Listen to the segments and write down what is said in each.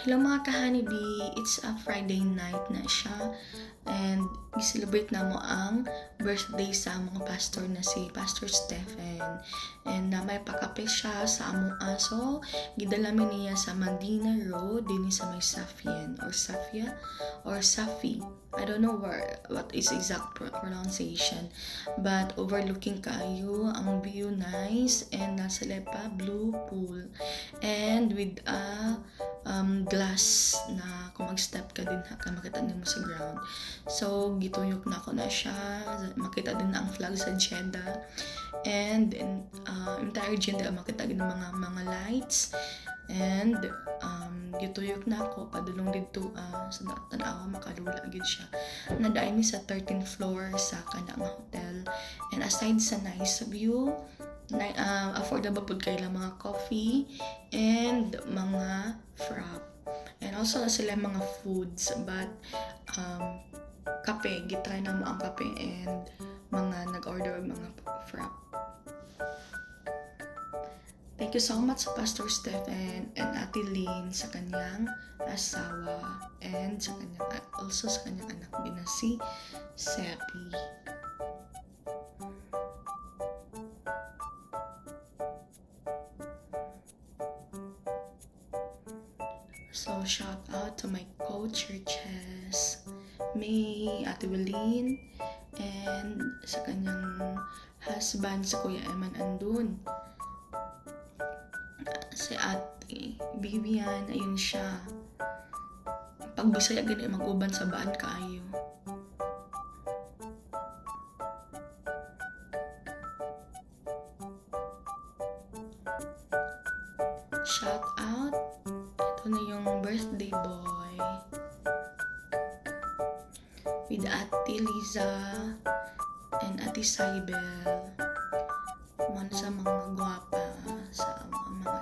Hello mga ka-honeybee, it's a Friday night na siya and i-celebrate na mo ang birthday sa mga pastor na si Pastor Stephen and na may pakape siya sa among aso. Gidala mi niya sa Medina Road din sa may Safian or Safia or Safi. I don't know what is exact pronunciation, but overlooking kayo ang view nice and nasa lepa blue pool and with a glass na kung mag-step ka din ka makita din mo sa ground. So gituyok na ako na siya, makita din na ang flag sa Jeddah and entire Jeddah makita din mga lights and gituyok na ako padulong dito sa tanawa makalula gid siya. Nadaay mi sa 13th floor sa kanang hotel and aside sa nice view affordable po kayo lang mga coffee and mga frap and also na sila mga foods but kape, gitry na mo ang kape and mga nag-order mga frap. Thank you so much Pastor Stephen and Ate Lynn sa kanyang asawa and sa kanyang also sa kanyang anak din na si Seppi. So, shout out to my co-churches, May, Ate Walin, and sa kanyang husband, si Kuya Eman andun. Si Ate Vivian, ayun siya. Pag Bisaya, ganyan mag-uban sa baan kaayo. Shout out. Ito na yung birthday boy with Ate Liza and Ate Saibel, one sa mga gwapa sa mga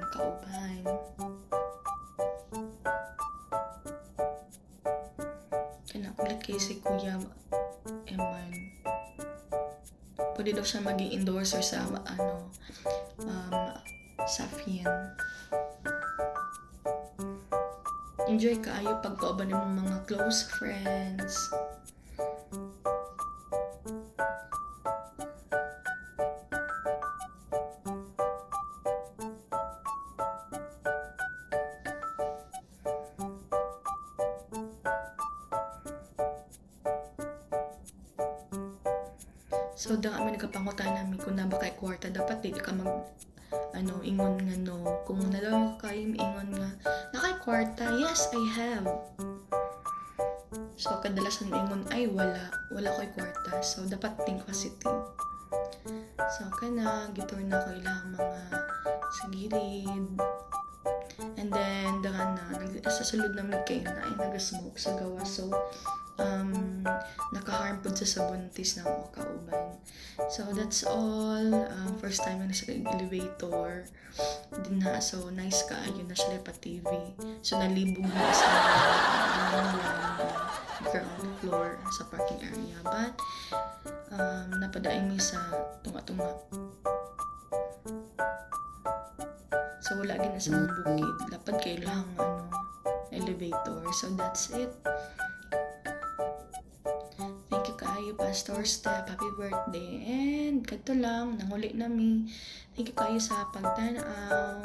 kauban. Kinakulit kay si Kuya Eman, pwede daw siya maging endorser sa Safian. Enjoy kaayo pagkauban ng mga close friends. So, da kami nagkapangutan namin kung na ba kay kwarta, dapat di ka ingon nga no. Kung nalaw ka kayo ingon nga nakay kwarta, yes I have. So kadalasan ingon ay wala ko'y kwarta. So dapat think positive. So kana gitur na ko ilang mga sigilid. And then daka na sa sulod namin kay na ay nagasmoke sa gawa. So naka-harm po sa buntis na mga kauban. So that's all. First time na sa elevator din na, so nice ka ayun na siya pa TV. So nalibog na sa ground floor sa parking area, but napadaing mi sa tunga-tunga. So wala gina sa bukid, lapad kayo lang elevator. So that's it. Pastor Step, happy birthday and kadto lang nanguli nami. Thank you kayo sa pagtanaw.